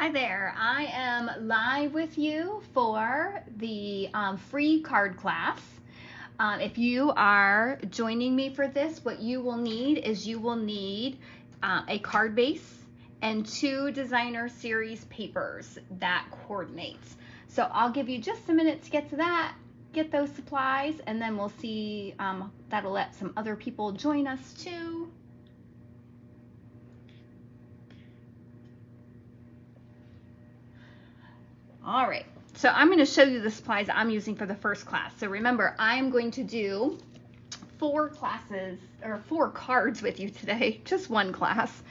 Hi there, I am live with you for the free card class. If you are joining me for this, what you will need is a card base and 2 designer series papers that coordinates. So I'll give you just a minute to get to that, get those supplies, and then we'll see, that'll let some other people join us too. All right, so I'm going to show you the supplies I'm using for the first class. So remember, I'm going to do 4 cards with you today, just one class.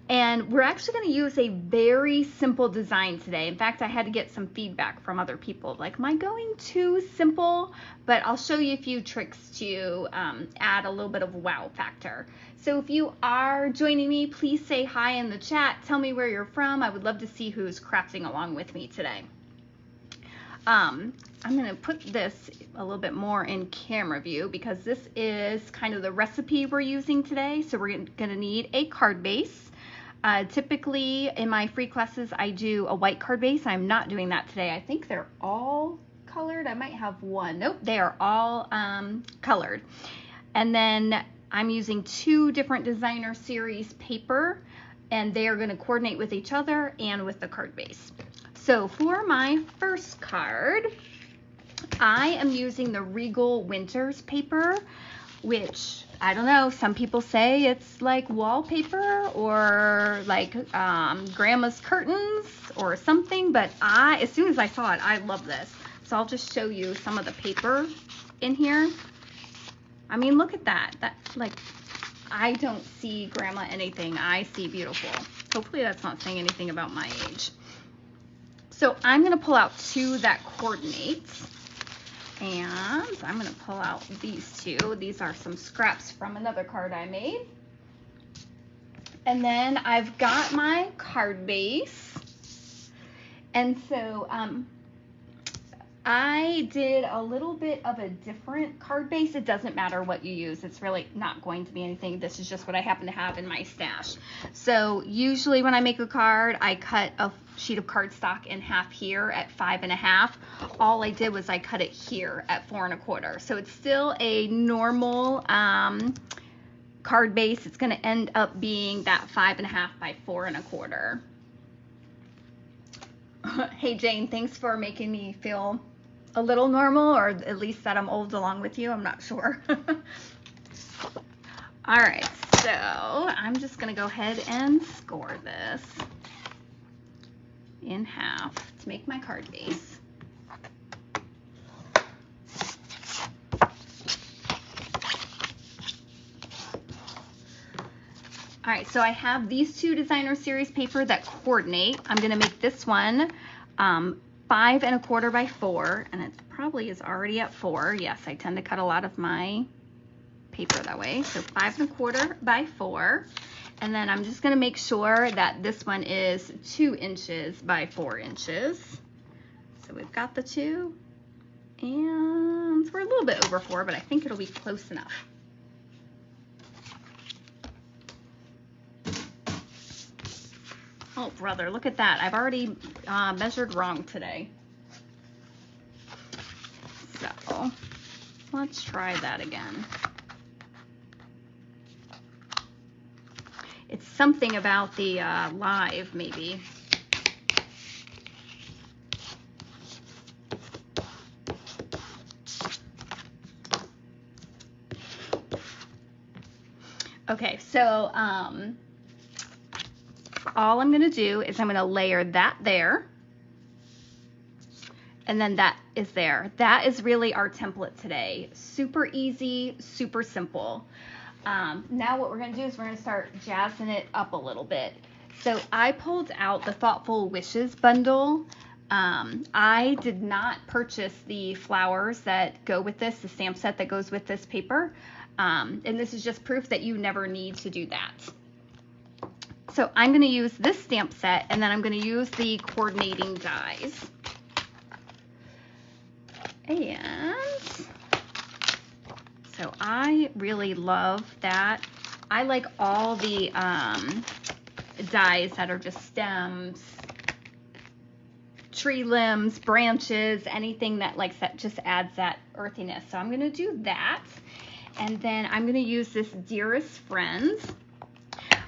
And we're actually going to use a very simple design today. In fact, I had to get some feedback from other people, like, am I going too simple? But I'll show you a few tricks to add a little bit of wow factor. So if you are joining me, please say hi in the chat. Tell me where you're from. I would love to see who's crafting along with me today. I'm going to put this a little bit more in camera view because this is kind of the recipe we're using today. So we're going to need a card base. Typically in my free classes, I do a white card base. I'm not doing that today. I think they're all colored. I might have one. Nope, they are all colored. And then I'm using 2 different designer series paper, and they are going to coordinate with each other and with the card base. So for my first card, I am using the Regal Winters paper, which, I don't know, some people say it's like wallpaper or like grandma's curtains or something, but as soon as I saw it, I love this. So I'll just show you some of the paper in here. I mean, look at that. Like, I don't see grandma anything. I see beautiful. Hopefully that's not saying anything about my age. So I'm going to pull out 2 that coordinate. And I'm going to pull out these 2. These are some scraps from another card I made. And then I've got my card base. And so I did a little bit of a different card base. It doesn't matter what you use. It's really not going to be anything. This is just what I happen to have in my stash. So usually when I make a card, I cut a sheet of cardstock in half here at 5 1/2. All I did was I cut it here at 4 1/4. So it's still a normal card base. It's going to end up being that 5 1/2 by 4 1/4. Hey Jane, thanks for making me feel a little normal, or at least that I'm old along with you. I'm not sure. All right, so I'm just going to go ahead and score this in half to make my card base. All right, so I have these 2 designer series paper that coordinate. I'm going to make this one 5 1/4 by 4, and it probably is already at 4. Yes, I tend to cut a lot of my paper that way. So 5 1/4 by 4. And then I'm just going to make sure that this one is 2 inches by 4 inches. So we've got the 2, and we're a little bit over 4, but I think it'll be close enough. Oh, brother, look at that. I've already measured wrong today. So let's try that again. It's something about the live, maybe. Okay, so all I'm going to do is I'm going to layer that there, and then that is there. That is really our template today. Super easy, super simple. Now what we're going to do is we're going to start jazzing it up a little bit. So I pulled out the Thoughtful Wishes bundle. I did not purchase the flowers that go with this, the stamp set that goes with this paper. And this is just proof that you never need to do that. So I'm going to use this stamp set, and then I'm going to use the coordinating dies. And so I really love that. I like all the dies that are just stems, tree limbs, branches, anything that that just adds that earthiness. So I'm going to do that. And then I'm going to use this Dearest Friends.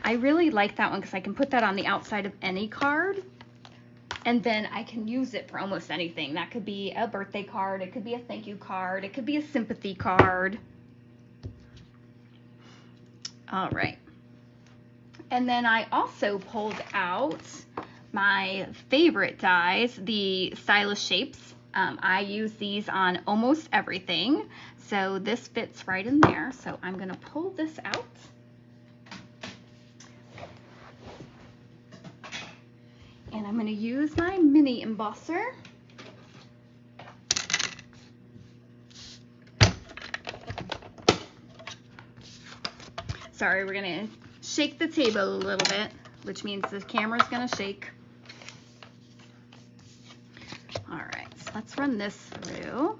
I really like that one because I can put that on the outside of any card. And then I can use it for almost anything. That could be a birthday card. It could be a thank you card. It could be a sympathy card. All right. And then I also pulled out my favorite dies, the Stylish Shapes. I use these on almost everything. So this fits right in there. So I'm going to pull this out. And I'm going to use my mini embosser. Sorry, we're going to shake the table a little bit, which means the camera's going to shake. All right, so let's run this through.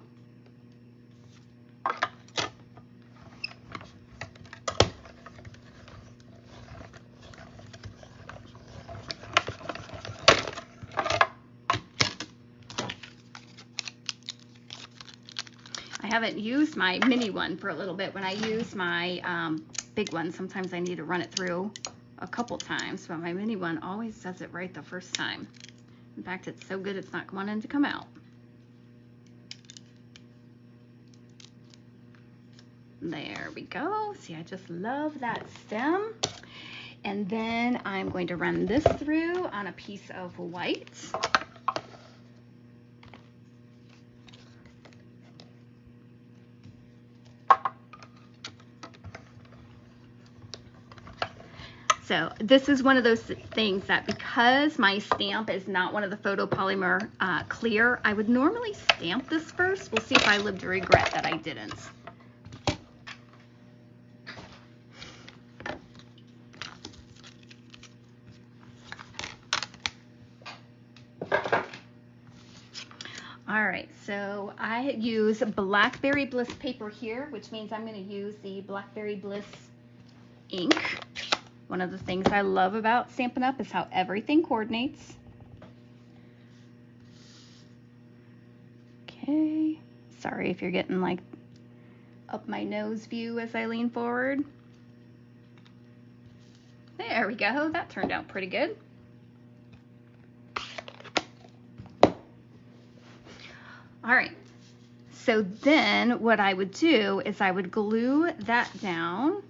I haven't used my mini one for a little bit. When I use my big one, sometimes I need to run it through a couple times, but my mini one always does it right the first time. In fact, it's so good it's not wanting to come out. There we go. See, I just love that stem. And then I'm going to run this through on a piece of white. So this is one of those things that because my stamp is not one of the photopolymer clear, I would normally stamp this first. We'll see if I live to regret that I didn't. All right, so I use Blackberry Bliss paper here, which means I'm going to use the Blackberry Bliss ink. One of the things I love about Stampin' Up! Is how everything coordinates. Okay, sorry if you're getting like up my nose view as I lean forward. There we go, that turned out pretty good. All right, so then what I would do is I would glue that down.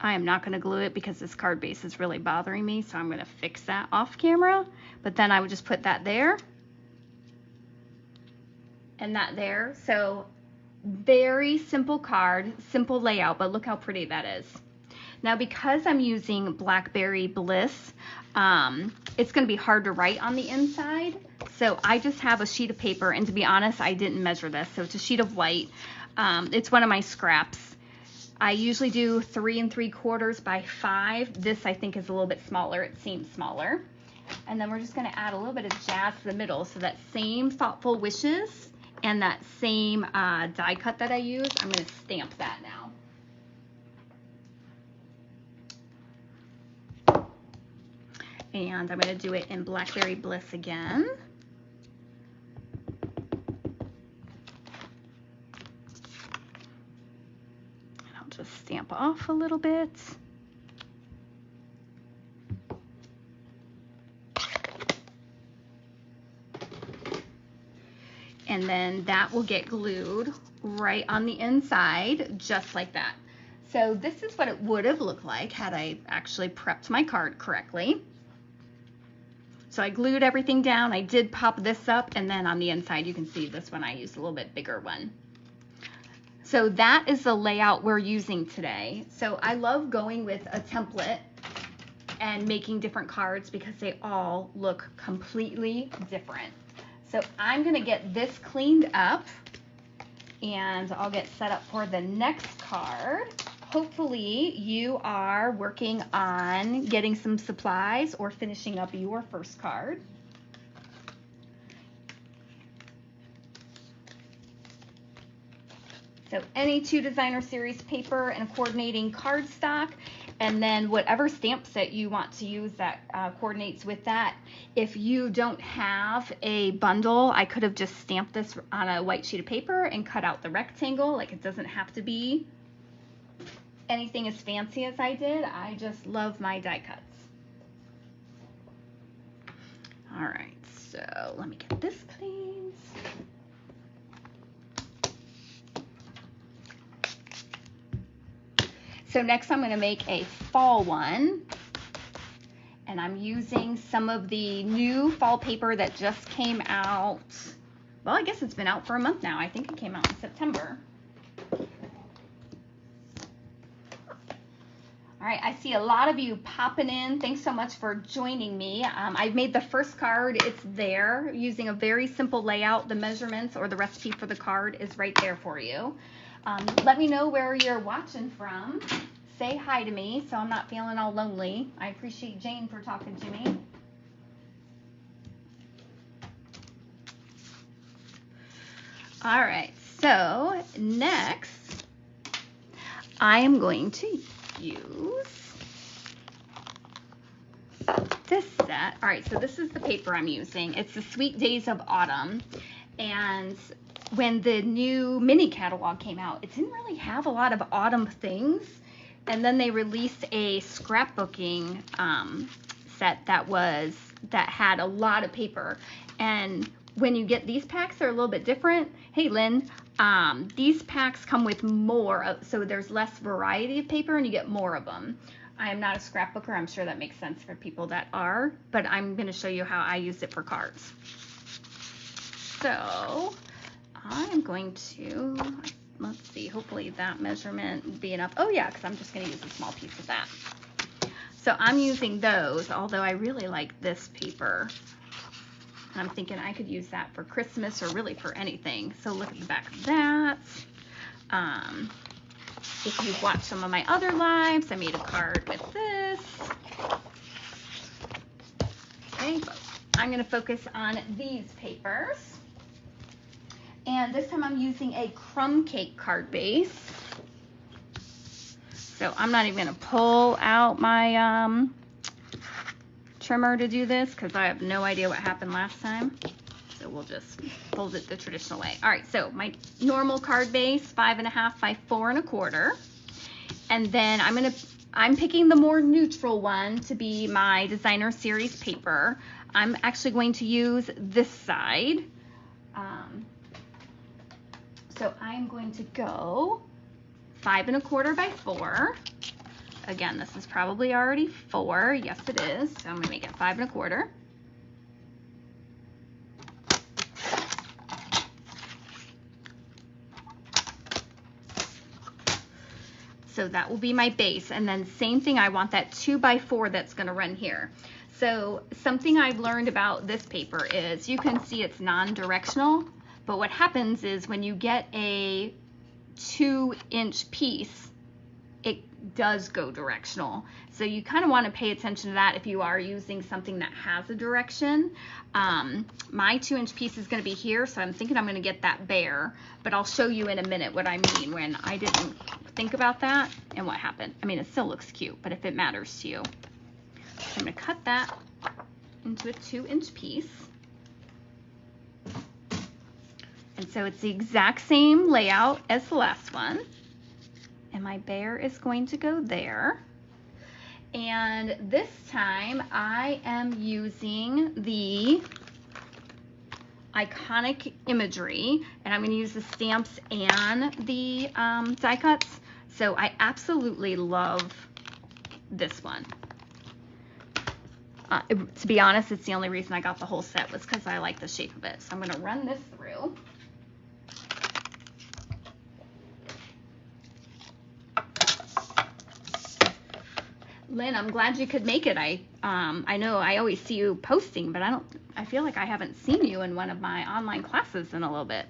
I am not going to glue it because this card base is really bothering me, so I'm going to fix that off camera. But then I would just put that there and that there. So very simple card, simple layout, but look how pretty that is. Now because I'm using Blackberry Bliss, it's going to be hard to write on the inside. So I just have a sheet of paper, and to be honest, I didn't measure this. So it's a sheet of white. It's one of my scraps. I usually do 3 3/4 by 5. This I think is a little bit smaller. It seems smaller. And then we're just going to add a little bit of jazz to the middle. So that same Thoughtful Wishes and that same die cut that I used, I'm going to stamp that now. And I'm going to do it in Blackberry Bliss again. Just stamp off a little bit. And then that will get glued right on the inside, just like that. So this is what it would have looked like had I actually prepped my card correctly. So I glued everything down. I did pop this up, and then on the inside you can see this one I used a little bit bigger one. So that is the layout we're using today. So I love going with a template and making different cards because they all look completely different. So I'm going to get this cleaned up and I'll get set up for the next card. Hopefully you are working on getting some supplies or finishing up your first card. So any 2 designer series paper and coordinating cardstock, and then whatever stamp set you want to use that coordinates with that. If you don't have a bundle, I could have just stamped this on a white sheet of paper and cut out the rectangle. Like, it doesn't have to be anything as fancy as I did. I just love my die cuts. All right, so let me get this cleaned. So next I'm going to make a fall one, and I'm using some of the new fall paper that just came out. Well, I guess it's been out for a month now. I think it came out in September. All right, I see a lot of you popping in. Thanks so much for joining me. I've made the first card. It's there using a very simple layout. The measurements or the recipe for the card is right there for you. Let me know where you're watching from. Say hi to me so I'm not feeling all lonely. I appreciate Jane for talking to me. All right, so next I am going to use this set. All right, so this is the paper I'm using. It's the Sweet Days of Autumn, and when the new mini catalog came out, it didn't really have a lot of autumn things, and then they released a scrapbooking set that had a lot of paper. And when you get these packs, they're a little bit different. Hey Lynn, these packs come with more, so there's less variety of paper and you get more of them. I am not a scrapbooker. I'm sure that makes sense for people that are, but I'm going to show you how I use it for cards. So I'm going to, let's see, hopefully that measurement will be enough. Oh yeah, because I'm just going to use a small piece of that. So I'm using those, although I really like this paper. And I'm thinking I could use that for Christmas or really for anything. So look at the back of that. If you've watched some of my other lives, I made a card with this. Okay, but I'm going to focus on these papers. And this time I'm using a crumb cake card base. So I'm not even going to pull out my trimmer to do this because I have no idea what happened last time. So we'll just fold it the traditional way. All right, so my normal card base, 5.5 by 4 1/4. And then I'm picking the more neutral one to be my designer series paper. I'm actually going to use this side. So I'm going to go 5 1/4 by 4. Again, this is probably already 4. Yes, it is. So I'm going to make it 5 1/4. So that will be my base. And then same thing, I want that 2 by 4 that's going to run here. So something I've learned about this paper is you can see it's non-directional, but what happens is when you get a 2-inch piece, it does go directional. So you kind of want to pay attention to that if you are using something that has a direction. My 2-inch piece is going to be here, so I'm thinking I'm going to get that bare, but I'll show you in a minute what I mean when I didn't think about that and what happened. I mean, it still looks cute, but if it matters to you. So I'm going to cut that into a 2-inch piece. And so it's the exact same layout as the last one. And my bear is going to go there. And this time I am using the iconic imagery, and I'm going to use the stamps and the die cuts. So I absolutely love this one. To be honest, it's the only reason I got the whole set was because I like the shape of it. So I'm going to run this through. Lynn, I'm glad you could make it. I know I always see you posting, but I feel like I haven't seen you in one of my online classes in a little bit.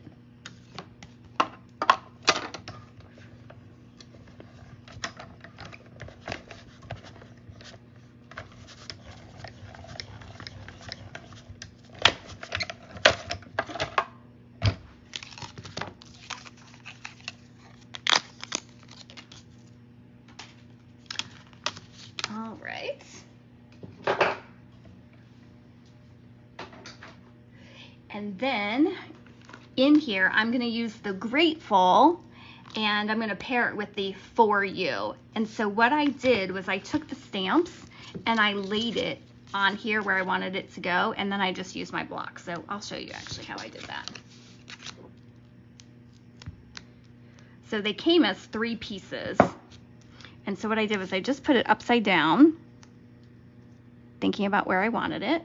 And then in here, I'm going to use the Grateful, and I'm going to pair it with the For You. And so what I did was I took the stamps and I laid it on here where I wanted it to go, and then I just used my block. So I'll show you actually how I did that. So they came as 3 pieces. And so what I did was I just put it upside down, thinking about where I wanted it.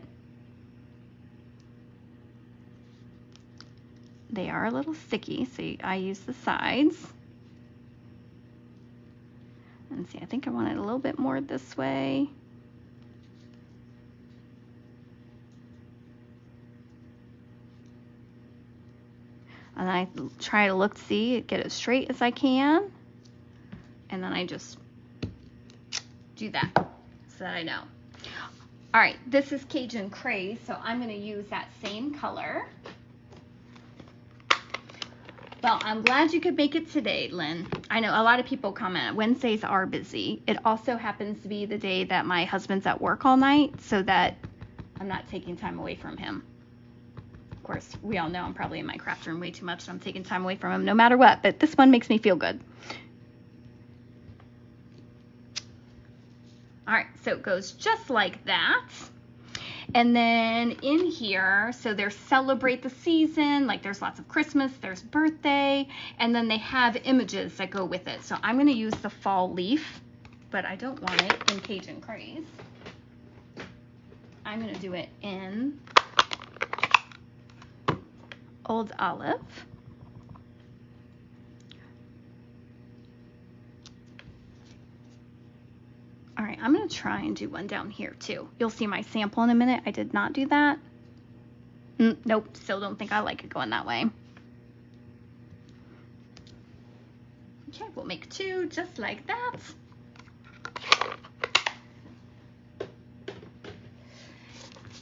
They are a little sticky, so I use the sides. And see, I think I want it a little bit more this way. And I try to get it as straight as I can. And then I just do that so that I know. All right, this is Cajun Craze, so I'm going to use that same color. Well, I'm glad you could make it today, Lynn. I know a lot of people comment, Wednesdays are busy. It also happens to be the day that my husband's at work all night, so that I'm not taking time away from him. Of course, we all know I'm probably in my craft room way too much, so I'm taking time away from him no matter what, but this one makes me feel good. All right, so it goes just like that. And then in here, so there's celebrate the season, like there's lots of Christmas, there's birthday, and then they have images that go with it. So I'm going to use the fall leaf, but I don't want it in Cajun Craze. I'm going to do it in Old Olive. All right, I'm going to try and do one down here too. You'll see my sample in a minute. I did not do that. Nope, still don't think I like it going that way. Okay, we'll make 2 just like that.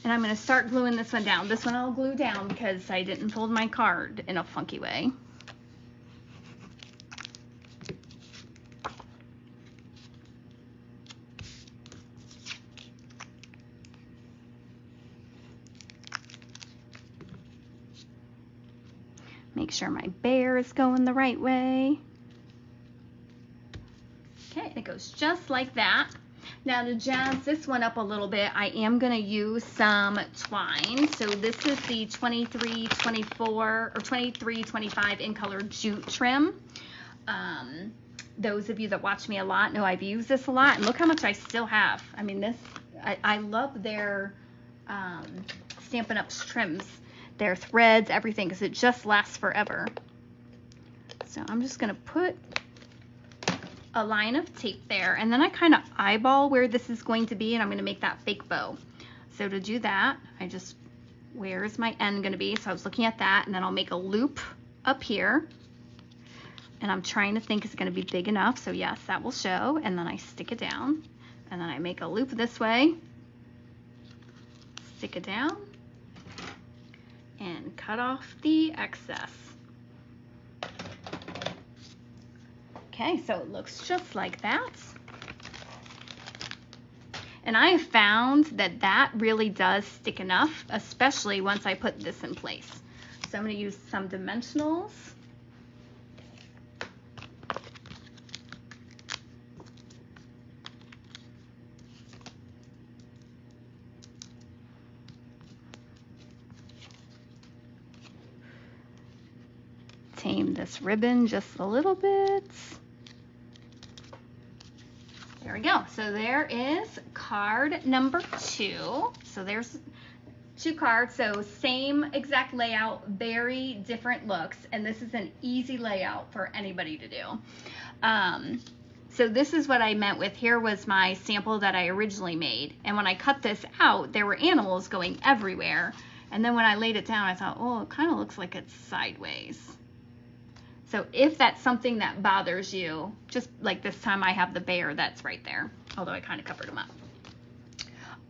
And I'm going to start gluing this one down. This one I'll glue down because I didn't fold my card in a funky way. Make sure my bear is going the right way. Okay, it goes just like that. Now to jazz this one up a little bit, I am going to use some twine. So this is the 2324 or 2325 in color jute trim. Those of you that watch me a lot know I've used this a lot, and look how much I still have. I mean, this, I love their Stampin' Up's trims. Their threads, everything, because it just lasts forever. So I'm just going to put a line of tape there, and then I kind of eyeball where this is going to be, and I'm going to make that fake bow. So to do that, I just, where is my end going to be? So I was looking at that, and then I'll make a loop up here, and I'm trying to think, is it going to be big enough? So yes, that will show, and then I stick it down, and then I make a loop this way, stick it down, and cut off the excess. Okay, so it looks just like that. And I have found that that really does stick enough, especially once I put this in place. So I'm going to use some dimensionals. Tame this ribbon just a little bit. There we go. So there is card number 2. So there's 2 cards. So same exact layout, very different looks. And this is an easy layout for anybody to do. So this is what I meant with, here was my sample that I originally made. And when I cut this out, there were animals going everywhere. And then when I laid it down, I thought, oh, it kind of looks like it's sideways. So if that's something that bothers you, just like this time I have the bear that's right there, although I kind of covered him up.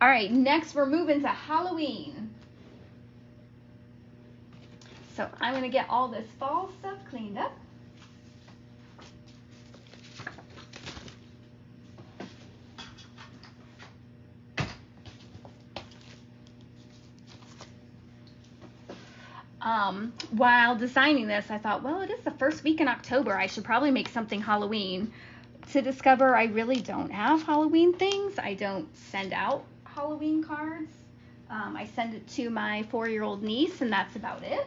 All right, next we're moving to Halloween. So I'm going to get all this fall stuff cleaned up. while designing this, I thought, well, it is the first week in October. I should probably make something Halloween. To discover I really don't have Halloween things. I don't send out Halloween cards. I send it to my 4-year-old niece, and that's about it.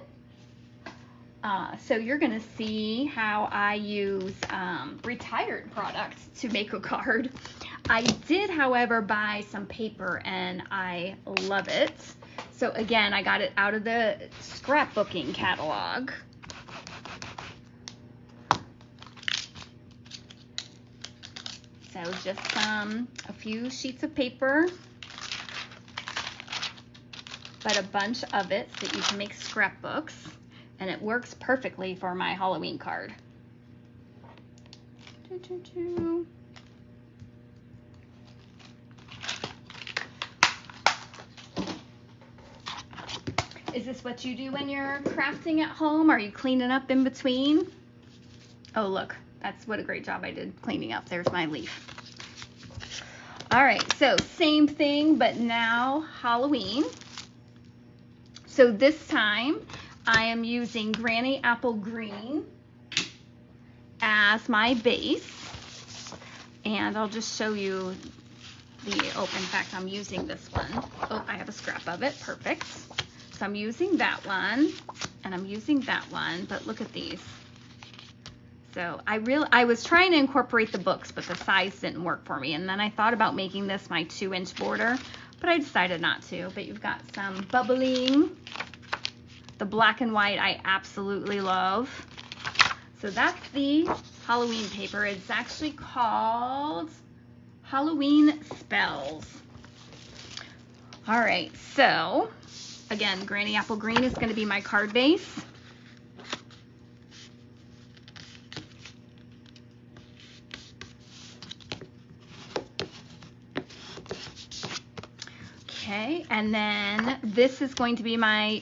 So you're going to see how I use retired products to make a card. I did, however, buy some paper, and I love it. So again, I got it out of the scrapbooking catalog. So just a few sheets of paper, but a bunch of it so that you can make scrapbooks, and it works perfectly for my Halloween card. Is this what you do when you're crafting at home? Are you cleaning up in between? Oh, look, that's what a great job I did cleaning up. There's my leaf. All right, so same thing, but now Halloween. So this time I am using Granny Apple Green as my base. And I'll just show you in fact, I'm using this one. Oh, I have a scrap of it, perfect. So I'm using that one, and I'm using that one, but look at these. So I was trying to incorporate the books, but the size didn't work for me. And then I thought about making this my 2-inch border, but I decided not to. But you've got some bubbling. The black and white I absolutely love. So that's the Halloween paper. It's actually called Halloween Spells. All right, so again, Granny Apple Green is going to be my card base. Okay, and then this is going to be my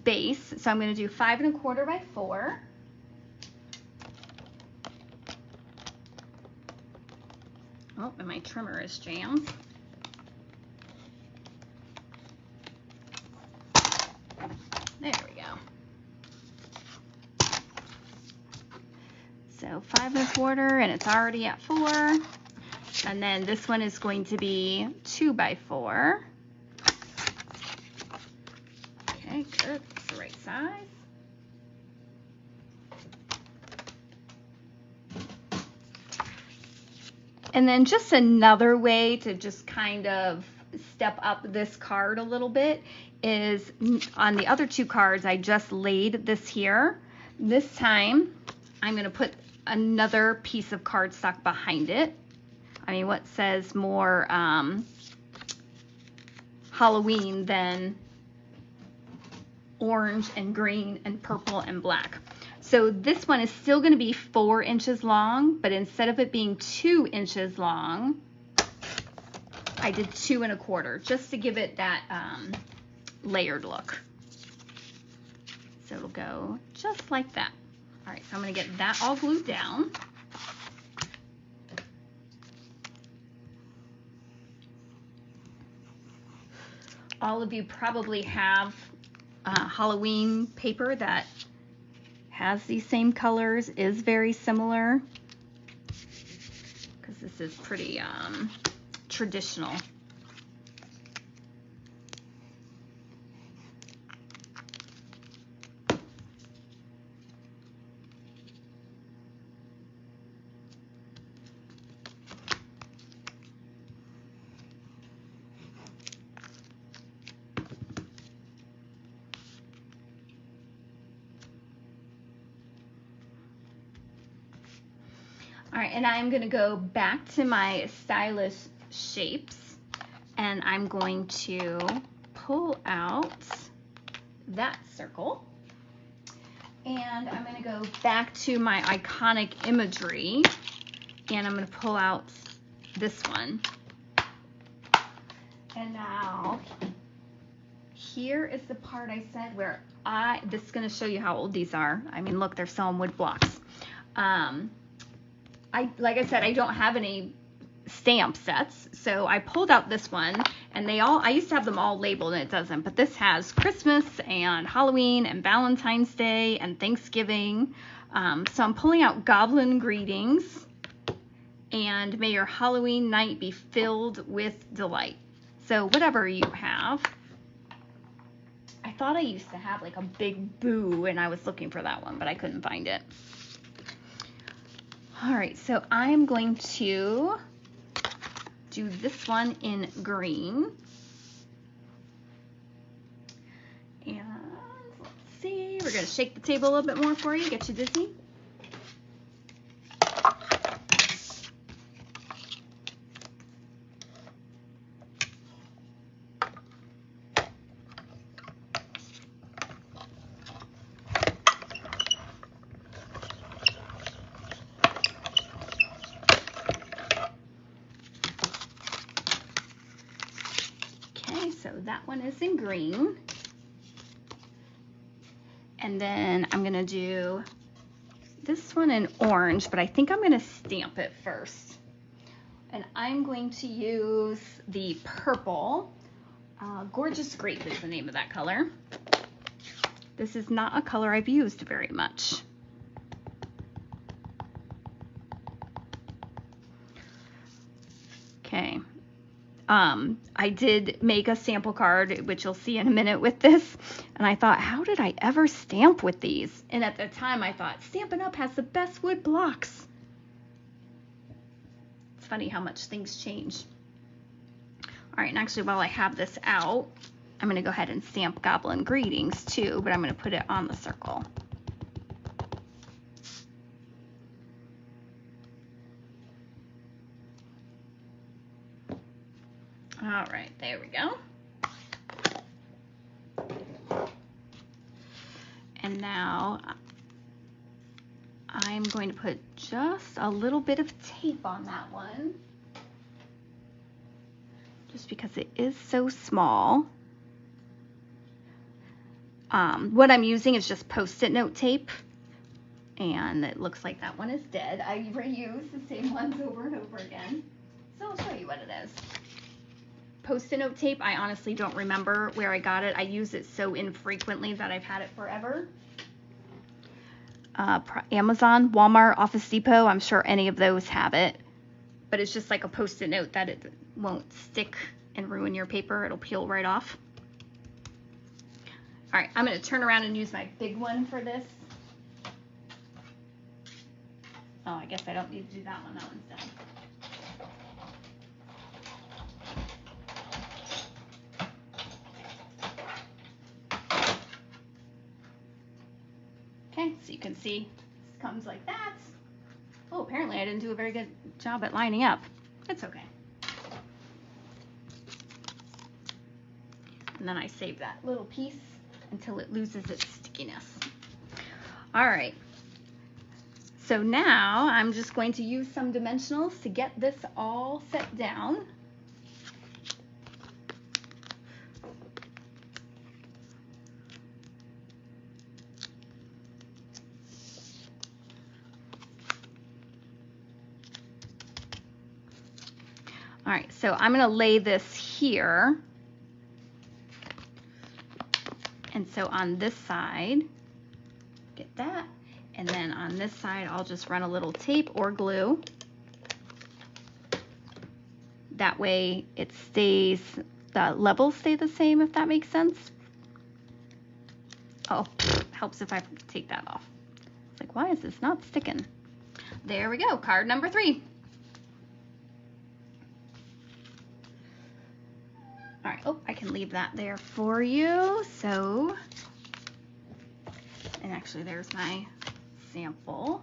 base. So I'm going to do 5 1/4 by 4. Oh, and my trimmer is jammed. There we go. So 5 1/4, and it's already at 4. And then this one is going to be 2 by 4. Okay, good. It's the right size. And then just another way to just kind of step up this card a little bit is on the other 2 cards, I just laid this here. This time, I'm going to put another piece of cardstock behind it. I mean, what says more Halloween than orange and green and purple and black? So this one is still going to be 4 inches long, but instead of it being 2 inches long, I did 2 1/4 just to give it that layered look. So it'll go just like that. All right, so I'm going to get that all glued down. All of you probably have Halloween paper that has these same colors, is very similar, because this is pretty traditional. All right, and I'm going to go back to my stylish shapes, and I'm going to pull out that circle, and I'm going to go back to my iconic imagery, and I'm going to pull out this one. And now here is the part I said where this is going to show you how old these are. I mean, look, they're selling wood blocks. Like I said, I don't have any stamp sets. So I pulled out this one, and I used to have them all labeled and it doesn't, but this has Christmas and Halloween and Valentine's Day and Thanksgiving. So I'm pulling out Goblin Greetings and May your Halloween night be filled with delight. So whatever you have. I thought I used to have like a big boo and I was looking for that one, but I couldn't find it. All right, so I'm going to do this one in green. And let's see, we're gonna shake the table a little bit more for you, get you dizzy. So that one is in green. And then I'm gonna do this one in orange, but I think I'm gonna stamp it first. And I'm going to use the purple. Gorgeous Grape is the name of that color. This is not a color I've used very much. Okay. I did make a sample card, which you'll see in a minute with this, and I thought, how did I ever stamp with these? And at the time I thought, Stampin' Up! Has the best wood blocks. It's funny how much things change. All right, and actually while I have this out, I'm gonna go ahead and stamp Goblin Greetings too, but I'm gonna put it on the circle. All right, there we go. And now I'm going to put just a little bit of tape on that one, just because it is so small. What I'm using is just Post-it note tape, and it looks like that one is dead. I reuse the same ones over and over again, so I'll show you what it is. Post-it note tape, I honestly don't remember where I got it. I use it so infrequently that I've had it forever. Amazon, Walmart, Office Depot, I'm sure any of those have it. But it's just like a Post-it note that it won't stick and ruin your paper. It'll peel right off. All right, I'm going to turn around and use my big one for this. Oh, I guess I don't need to do that one. That one's done. Okay, so you can see this comes like that. Oh, apparently I didn't do a very good job at lining up. It's okay. And then I save that little piece until it loses its stickiness. All right. So now I'm just going to use some dimensionals to get this all set down. All right, so I'm going to lay this here. And so on this side, get that. And then on this side, I'll just run a little tape or glue. That way it stays, the levels stay the same, if that makes sense. Oh, helps if I take that off. It's like, why is this not sticking? There we go, card number 3. All right, oh, I can leave that there for you. So, and actually there's my sample.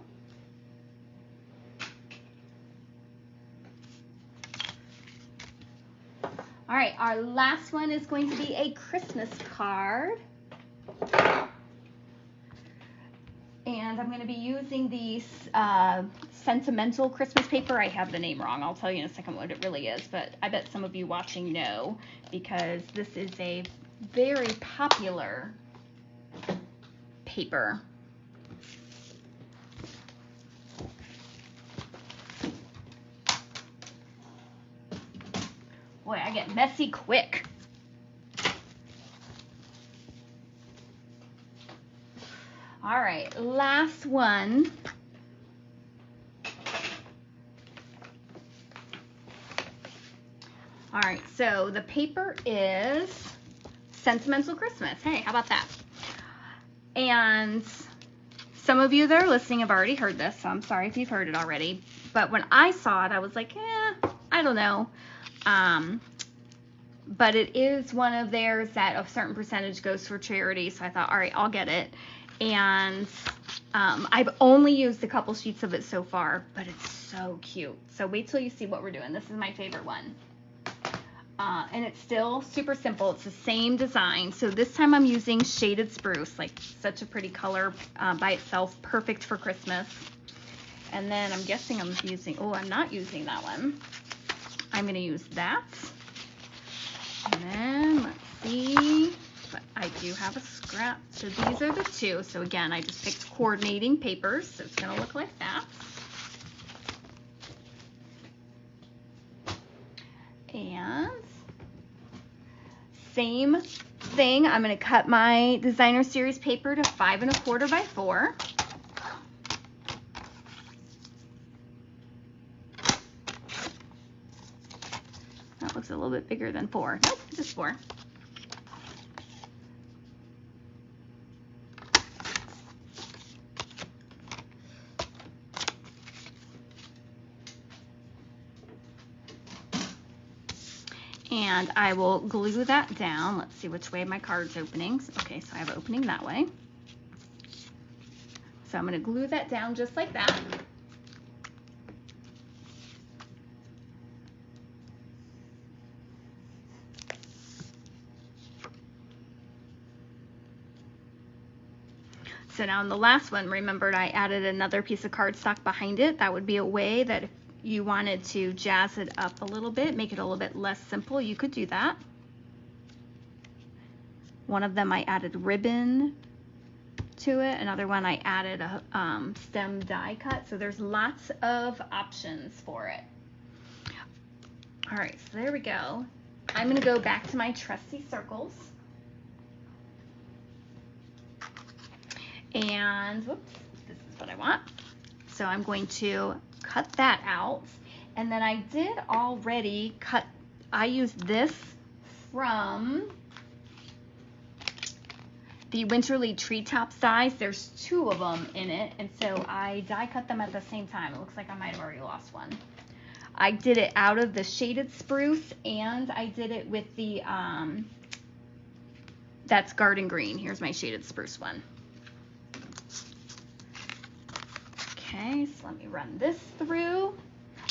All right, our last one is going to be a Christmas card. And I'm going to be using the Sentimental Christmas paper. I have the name wrong. I'll tell you in a second what it really is, but I bet some of you watching know, because this is a very popular paper. Boy, I get messy quick. All right, last one. All right, so the paper is Sentimental Christmas. Hey, how about that? And some of you that are listening have already heard this, so I'm sorry if you've heard it already. But when I saw it, I was like, I don't know. But it is one of theirs that a certain percentage goes for charity, so I thought, all right, I'll get it. And I've only used a couple sheets of it so far, but it's so cute. So wait till you see what we're doing. This is my favorite one. And it's still super simple. It's the same design. So this time I'm using Shaded Spruce, like such a pretty color by itself, perfect for Christmas. And then I'm guessing I'm using, I'm not using that one. I'm going to use that. And then let's see, but I do have a scrap. So these are the two. So again, I just picked coordinating papers. So it's going to look like that. And same thing, I'm going to cut my Designer Series paper to 5 1/4 by 4. That looks a little bit bigger than 4. Nope, just 4. And I will glue that down. Let's see which way my card's opening. Okay, so I have opening that way. So I'm going to glue that down just like that. So now in the last one, remembered I added another piece of cardstock behind it. That would be a way that if you wanted to jazz it up a little bit, make it a little bit less simple, you could do that. One of them I added ribbon to it. Another one I added a stem die cut. So there's lots of options for it. All right, so there we go. I'm gonna go back to my trusty circles. And whoops, this is what I want. So I'm going to cut that out. And then I did already cut, I used this from the Winterly Treetop dies. There's 2 of them in it. And so I die cut them at the same time. It looks like I might have already lost one. I did it out of the Shaded Spruce, and I did it with the, that's Garden Green. Here's my Shaded Spruce one. Okay, so let me run this through.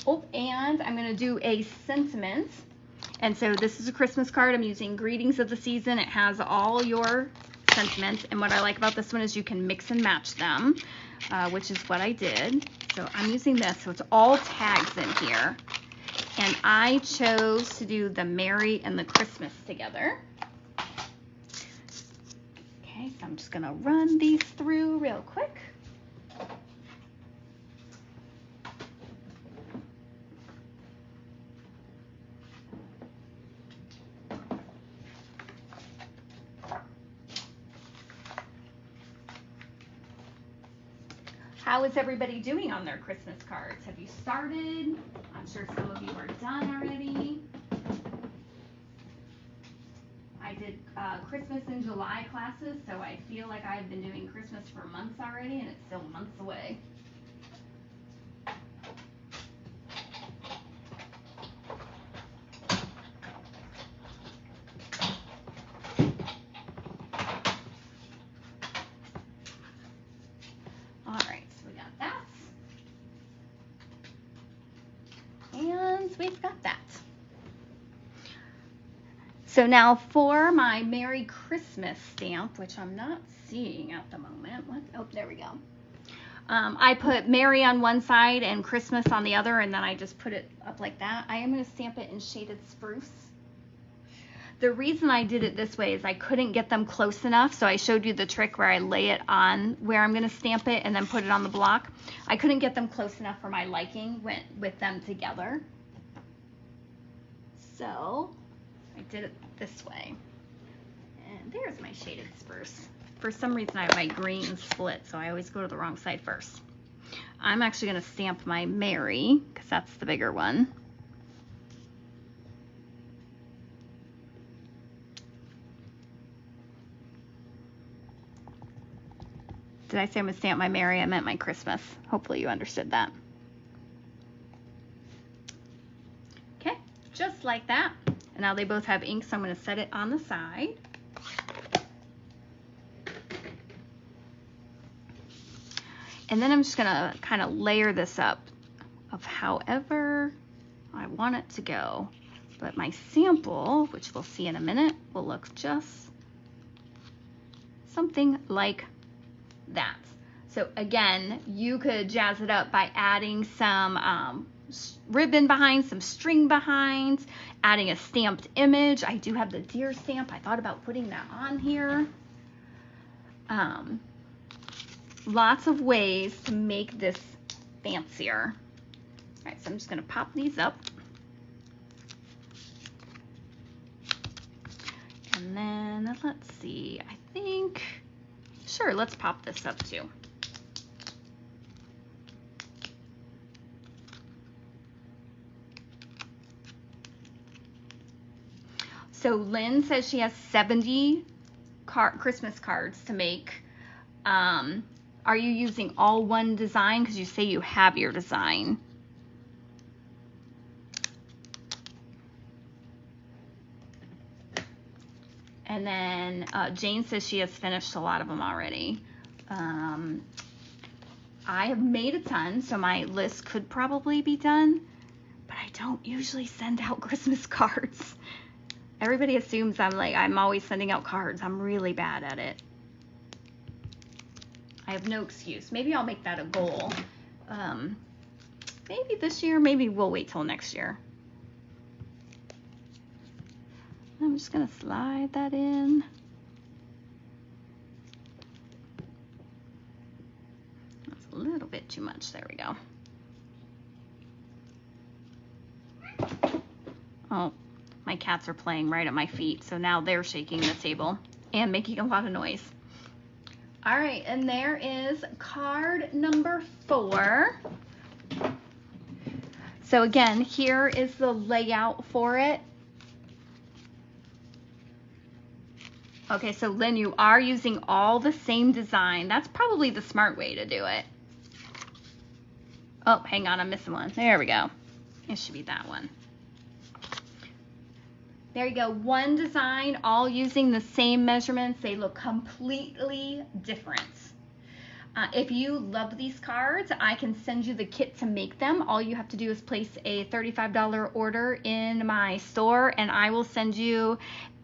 Oh, and I'm going to do a sentiment. And so this is a Christmas card. I'm using Greetings of the Season. It has all your sentiments. And what I like about this one is you can mix and match them, which is what I did. So I'm using this. So it's all tags in here. And I chose to do the Merry and the Christmas together. Okay, so I'm just going to run these through real quick. How is everybody doing on their Christmas cards? Have you started? I'm sure some of you are done already. I did Christmas in July classes, so I feel like I've been doing Christmas for months already, and it's still months away. We've got that. So now for my Merry Christmas stamp, which I'm not seeing at the moment. Oh, there we go. I put Merry on one side and Christmas on the other, and then I just put it up like that. I am going to stamp it in Shaded Spruce. The reason I did it this way is I couldn't get them close enough, so I showed you the trick where I lay it on where I'm going to stamp it and then put it on the block. I couldn't get them close enough for my liking with them together. So I did it this way. And there's my shaded spruce. For some reason I have my green split, so I always go to the wrong side first. I'm actually going to stamp my Mary because that's the bigger one. Did I say I'm going to stamp my Mary? I meant my Christmas. Hopefully you understood that. Okay, just like that. And now they both have ink, so I'm going to set it on the side. And then I'm just going to kind of layer this up of however I want it to go. But my sample, which we'll see in a minute, will look just something like that. So again, you could jazz it up by adding some ribbon behind, some string behind, adding a stamped image. I do have the deer stamp. I thought about putting that on here. Lots of ways to make this fancier. All right, so I'm just going to pop these up. And then let's see, I think, sure, let's pop this up too. So Lynn says she has 70 Christmas cards to make. Are you using all one design? Because you say you have your design. And then Jane says she has finished a lot of them already. I have made a ton, so my list could probably be done, but I don't usually send out Christmas cards. Everybody assumes I'm always sending out cards. I'm really bad at it. I have no excuse. Maybe I'll make that a goal. Maybe this year, maybe we'll wait till next year. I'm just gonna slide that in. That's a little bit too much. There we go. Oh, my cats are playing right at my feet, so now they're shaking the table and making a lot of noise. All right, and there is card number 4. So again, here is the layout for it. Okay, so Lynn, you are using all the same design. That's probably the smart way to do it. Oh, hang on, I'm missing one. There we go. It should be that one. There you go, one design, all using the same measurements. They look completely different. If you love these cards, I can send you the kit to make them. All you have to do is place a $35 order in my store, and I will send you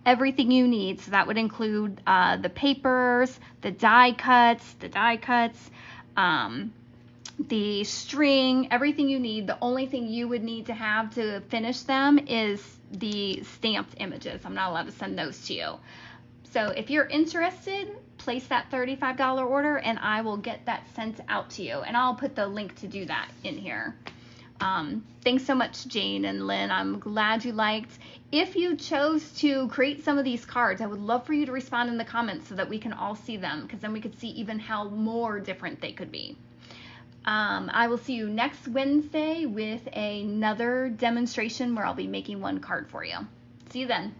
everything you need. So that would include the papers, the die cuts, the string, everything you need. The only thing you would need to have to finish them is the stamped images. I'm not allowed to send those to you. So if you're interested, place that $35 order and I will get that sent out to you. And I'll put the link to do that in here. Thanks so much, Jane and Lynn. I'm glad you liked. If you chose to create some of these cards, I would love for you to respond in the comments so that we can all see them, because then we could see even how more different they could be. I will see you next Wednesday with another demonstration where I'll be making one card for you. See you then.